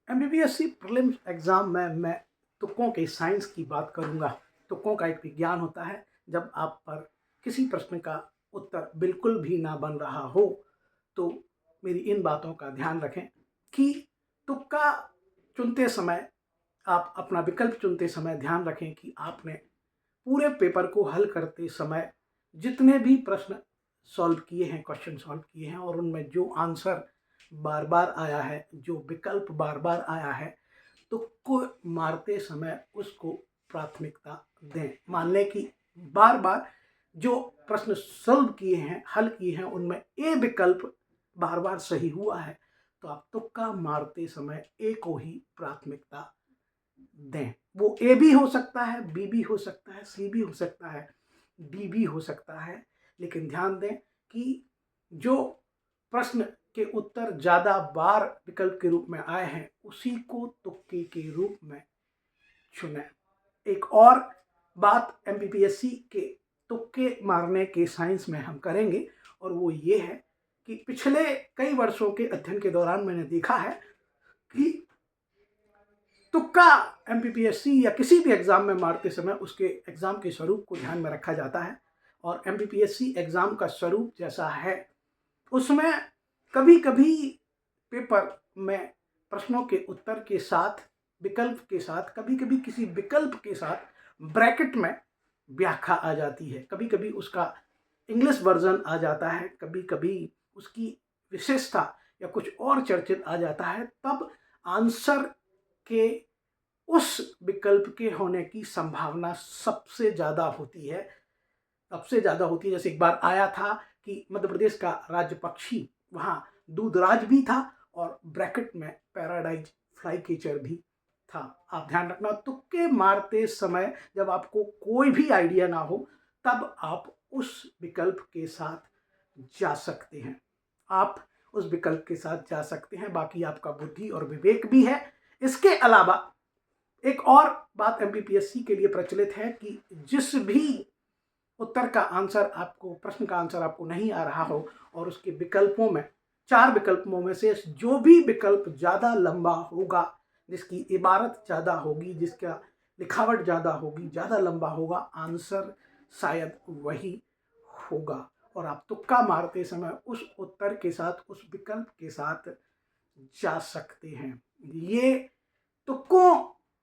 MPPSC prelims exam में मैं तुक्कों के साइंस की बात करूंगा। तुक्कों का एक विज्ञान होता है। जब आप पर किसी प्रश्न का उत्तर बिल्कुल भी ना बन रहा हो तो मेरी इन बातों का ध्यान रखें कि तुक्का चुनते समय, आप अपना विकल्प चुनते समय ध्यान रखें कि आपने पूरे पेपर को हल करते समय जितने भी प्रश्न सॉल्व किए हैं, क्वेश्चन सॉल्व किए हैं और उनमें जो आंसर बार बार आया है, जो विकल्प बार बार आया है, तुक्को मारते समय उसको प्राथमिकता दें। मान लें कि बार बार जो प्रश्न सॉल्व किए हैं, हल किए हैं, उनमें ए विकल्प बार बार सही हुआ है तो आप तुक्का मारते समय ए को ही प्राथमिकता दें। वो ए भी हो सकता है, बी भी हो सकता है, सी भी हो सकता है, डी भी हो सकता है, लेकिन ध्यान दें कि जो प्रश्न के उत्तर ज़्यादा बार विकल्प के रूप में आए हैं उसी को तुक्के के रूप में चुनें। एक और बात एमपीपीएससी के तुक्के मारने के साइंस में हम करेंगे और वो ये है कि पिछले कई वर्षों के अध्ययन के दौरान मैंने देखा है कि तुक्का एमपीपीएससी या किसी भी एग्ज़ाम में मारते समय उसके एग्ज़ाम के स्वरूप को ध्यान में रखा जाता है और एमपीपीएससी एग्ज़ाम का स्वरूप जैसा है उसमें कभी कभी पेपर में प्रश्नों के उत्तर के साथ, विकल्प के साथ, कभी कभी किसी विकल्प के साथ ब्रैकेट में व्याख्या आ जाती है, कभी कभी उसका इंग्लिश वर्जन आ जाता है, कभी कभी उसकी विशेषता या कुछ और चर्चित आ जाता है। तब आंसर के उस विकल्प के होने की संभावना सबसे ज़्यादा होती है। जैसे एक बार आया था कि मध्य प्रदेश का राज्य पक्षी वहाँ दूधराज भी था और ब्रैकेट में पैराडाइज फ्लाई कैचर भी था। आप ध्यान रखना, तुक्के मारते समय जब आपको कोई भी आइडिया ना हो तब आप उस विकल्प के साथ जा सकते हैं। बाकी आपका बुद्धि और विवेक भी है। इसके अलावा एक और बात एमपीपीएससी के लिए प्रचलित है कि जिस भी प्रश्न का आंसर आपको नहीं आ रहा हो और उसके विकल्पों में, 4 विकल्पों में से जो भी विकल्प ज़्यादा लंबा होगा, जिसकी इबारत ज़्यादा होगी, जिसका लिखावट ज़्यादा होगी, ज़्यादा लंबा होगा, आंसर शायद वही होगा और आप तुक्का मारते समय उस उत्तर के साथ, उस विकल्प के साथ जा सकते हैं। ये तुक्कों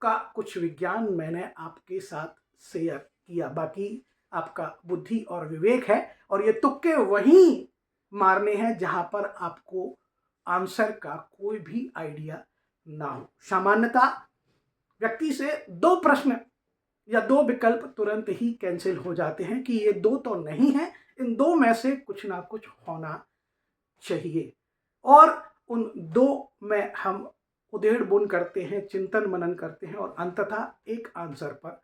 का कुछ विज्ञान मैंने आपके साथ शेयर किया। बाकी आपका बुद्धि और विवेक है और ये तुक्के वहीं मारने हैं जहां पर आपको आंसर का कोई भी आइडिया ना हो। सामान्यतः व्यक्ति से 2 प्रश्न या 2 विकल्प तुरंत ही कैंसिल हो जाते हैं कि ये 2 तो नहीं है, इन 2 में से कुछ ना कुछ होना चाहिए और उन 2 में हम उधेड़-बुन करते हैं, चिंतन मनन करते हैं और अंततः एक आंसर पर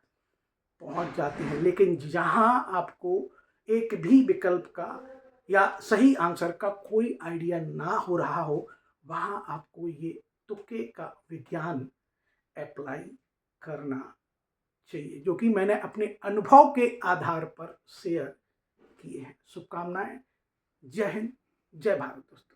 पहुंच जाते हैं। लेकिन जहां आपको एक भी विकल्प का या सही आंसर का कोई आइडिया ना हो रहा हो, वहां आपको ये तुक्के का विज्ञान अप्लाई करना चाहिए, जो कि मैंने अपने अनुभव के आधार पर शेयर किए हैं। शुभकामनाएं। जय हिंद, जय भारत दोस्तों।